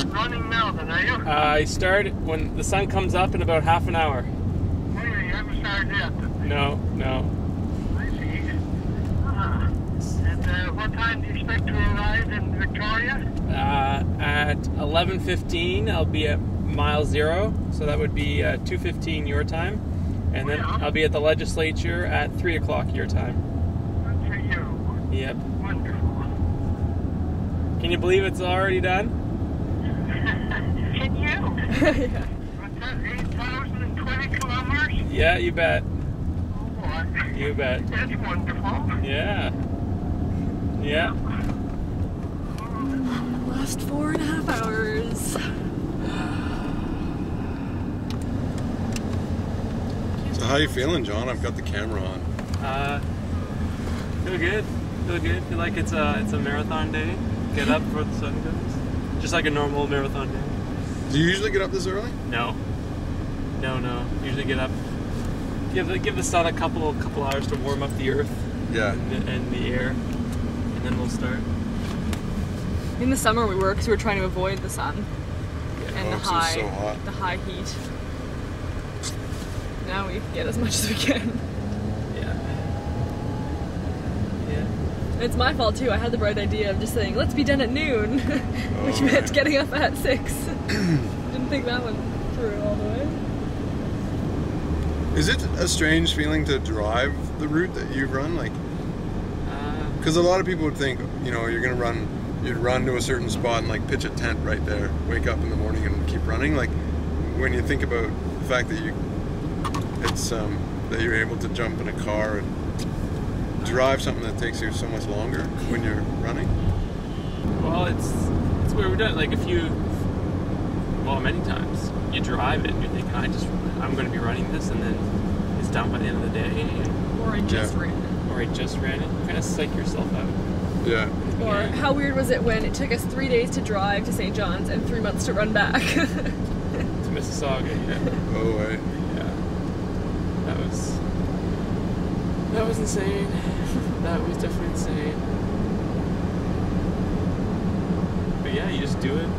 running now then, are you? I start when the sun comes up in about half an hour. Oh, yeah, you haven't started yet. No. I see. And what time do you expect to arrive in Victoria? At 11:15, I'll be at mile 0, so that would be 2:15 your time. And then I'll be at the legislature at 3 o'clock your time. Good for you. Yep. Wonderful. Can you believe it's already done? Can you? Yeah. What's that, 8,020 kilometers? Yeah, you bet. Oh, boy. You bet. That's wonderful. Yeah. Last 4.5 hours. So how you feeling, John? I've got the camera on. Feel good. Feel like it's a marathon day. Get up before the sun goes. Just like a normal marathon day. Do you usually get up this early? No. Usually get up. Give the sun a couple hours to warm up the earth. Yeah. And the air, and then we'll start. In the summer we were, because we were trying to avoid the sun and Oh, 'cause it's so hot. the high heat. Now we get as much as we can. Yeah. It's my fault too. I had the bright idea of just saying, let's be done at noon, which meant right. getting up at 6. Didn't think that one through all the way. Is it a strange feeling to drive the route that you run? Like, because a lot of people would think, you know, you'd run to a certain spot and like pitch a tent right there, wake up in the morning and keep running. Like, when you think about the fact that that you're able to jump in a car and drive something that takes you so much longer when you're running. Well, it's where we're done. Like many times you drive it and you're thinking, I'm going to be running this, and then it's done by the end of the day. Or I just ran it. Or I just ran it. You kind of psych yourself out. Yeah. Or how weird was it when it took us 3 days to drive to St. John's and 3 months to run back? To Mississauga, yeah. Oh, right. Yeah. That was insane. That was definitely insane. But yeah, you just do it.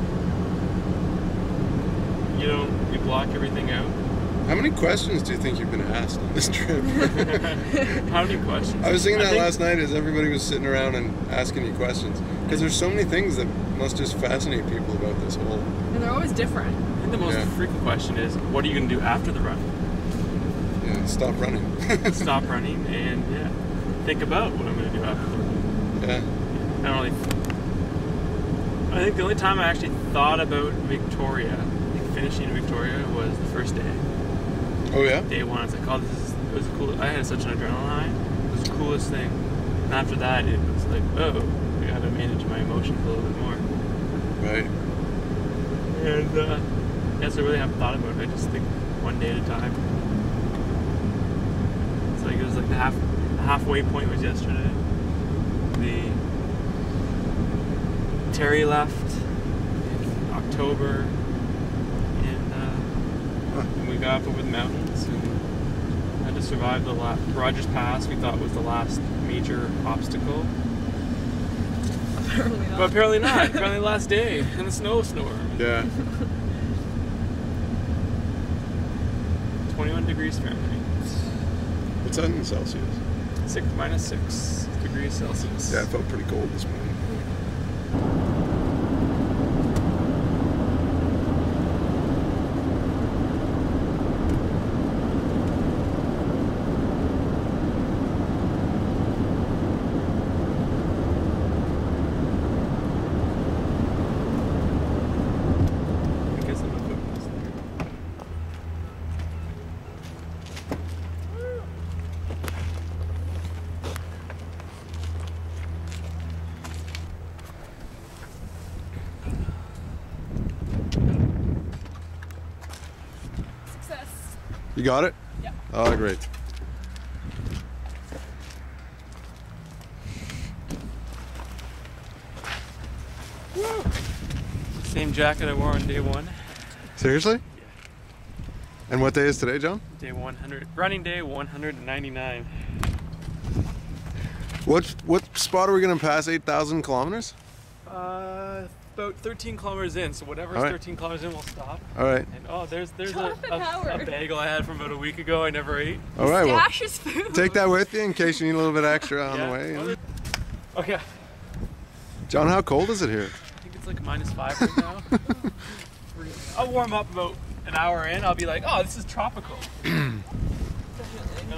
You block everything out. How many questions do you think you've been asked on this trip? How many questions? I was thinking that last night as everybody was sitting around and asking you questions. Because there's so many things that must just fascinate people about this whole... And they're always different. I think the most frequent question is, what are you going to do after the run? Yeah, stop running. Stop running and, think about what I'm going to do after the run. Yeah. I think the only time I actually thought about Victoria, finishing Victoria, was the first day. Oh, yeah? Day one, I was like, it was cool. I had such an adrenaline high. It was the coolest thing. And after that, it was like, oh, I gotta manage my emotions a little bit more. Right. And, so I really haven't thought about it. I just think one day at a time. It's like, it was like the halfway point was yesterday. Terry left in October. And we got up over the mountains and had to survive the Rogers Pass. We thought was the last major obstacle. Apparently not. But apparently not. Apparently the last day in the snowstorm. Yeah. 21 degrees Fahrenheit. What's that in Celsius? -6 degrees Celsius. Yeah, it felt pretty cold this morning. You got it? Yeah. Oh, great. Woo! Same jacket I wore on day one. Seriously? Yeah. And what day is today, John? Day 100. Running day 199. What spot are we going to pass 8,000 kilometers? about 13 kilometers in, so whatever's All right. 13 kilometers in, we'll stop. All right. And oh, there's a Jonathan Howard. bagel I had from about a week ago. I never ate. All right. Well, Stashes food. take that with you in case you need a little bit extra on Yeah. the way. You know? Okay. John, how cold is it here? I think it's like -5 right now. I'll warm up about an hour in. I'll be like, oh, this is tropical. And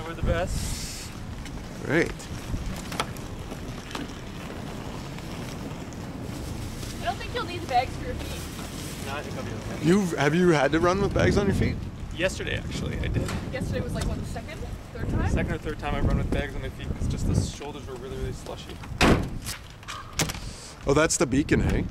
we're the best. Great. I don't think you'll need the bags for your feet. No, I think I'll be okay. Have you had to run with bags on your feet? Yesterday, actually, I did. Yesterday was like, what, the third time? Second or third time I've run with bags on my feet because just the shoulders were really, really slushy. Oh, that's the beacon, hey?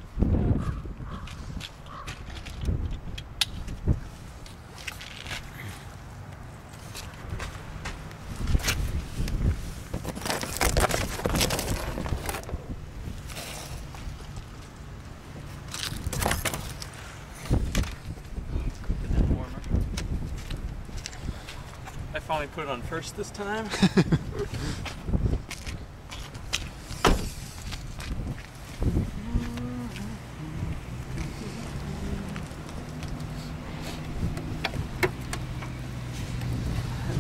I finally put it on first this time.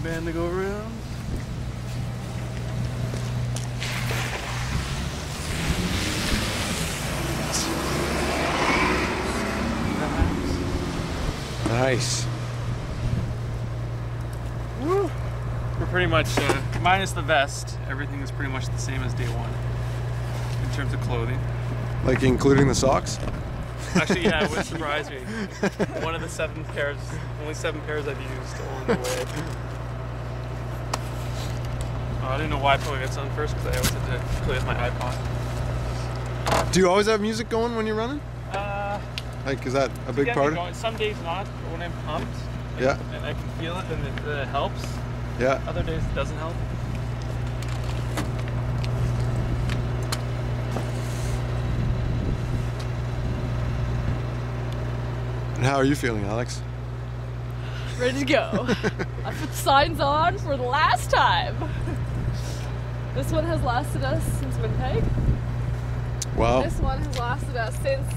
Band to go around. Nice. Woo. We're pretty much, minus the vest, everything is pretty much the same as day one in terms of clothing. Like including the socks? Actually, yeah, it would surprise me. One of the 7 pairs, only 7 pairs I've used along the way. I didn't know why I put my mitts on first because I always had to play with my iPod. Do you always have music going when you're running? Like, is that a big part of it? Some days not, but when I'm pumped, Yeah. and I can feel it, then it helps. Yeah. Other days it doesn't help. And how are you feeling, Alex? Ready to go. I put signs on for the last time. This one has lasted us since Winnipeg. Wow. This one has lasted us since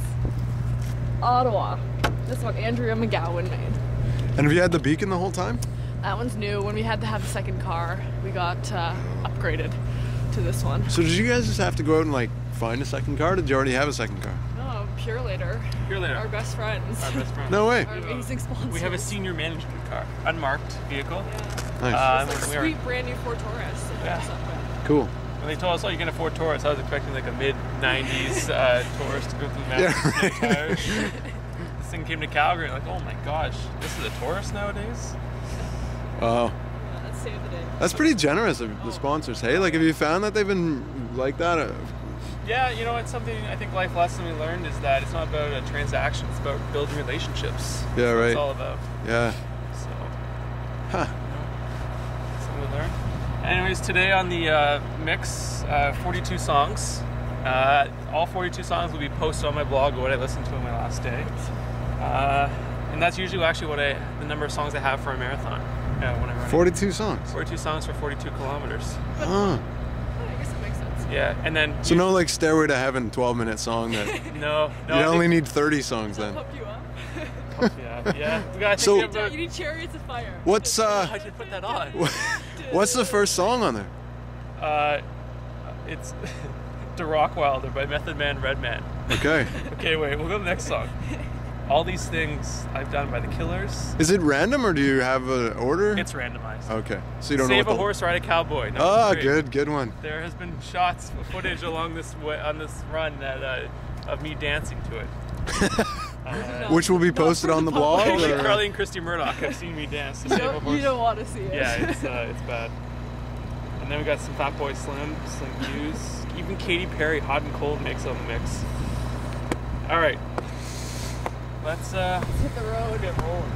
Ottawa. This one Andrea McGowan made. And have you had the beacon the whole time? That one's new. When we had to have the second car, we got upgraded to this one. So did you guys just have to go out and like find a second car? Or did you already have a second car? Oh, Pure Later. Pure Later. Our best friends. Our best friend. No way. Our amazing sponsors. We have a senior management car, unmarked vehicle. It's Nice. like we were- sweet brand new Ford Taurus. Yeah. Cool. When they told us, oh, you can afford Taurus, I was expecting like a mid-90s Taurus to go through the mountains. Yeah, with no right. tires. This thing came to Calgary, like, oh my gosh, this is a Taurus nowadays? Wow. Yeah, that saved the day. That's pretty generous of the sponsors. Hey, like, have you found that they've been like that? Yeah, you know, it's something, I think life lesson we learned is that it's not about a transaction, it's about building relationships. Yeah, That's what right. it's all about. Yeah. So, Huh. something to learn. Anyways, today on the mix, 42 songs. All 42 songs will be posted on my blog, what I listened to on my last day. And that's usually actually the number of songs I have for a marathon when I'm running. 42 songs. 42 songs for 42 kilometers. Huh. Oh, I guess it makes sense. Yeah, and then So no like Stairway to Heaven 12-minute song that no, you I only think- need 30 songs I'll then. pump you up. yeah. We gotta So- think about. You need Chariots of Fire. What's I should put that on. what's the first song on there? It's "To Rock Wilder" by Method Man, Redman. Okay. Okay, wait, we'll go to the next song. All These Things I've Done by The Killers. Is it random or do you have an order? It's randomized. Okay. So you don't Save know what a Horse, Ride a Cowboy. number Oh, 3. good one. There has been shots, footage along this way, on this run that of me dancing to it. Which will be posted on the blog? Only or- Carly and Christy Murdoch have seen me dance to Save a Horse. You don't want to see it. Yeah, it's bad. And then we got some Fatboy Slim, some Hughes, even Katy Perry, Hot and Cold makes up a mix. All right, let's hit the road. get rolling.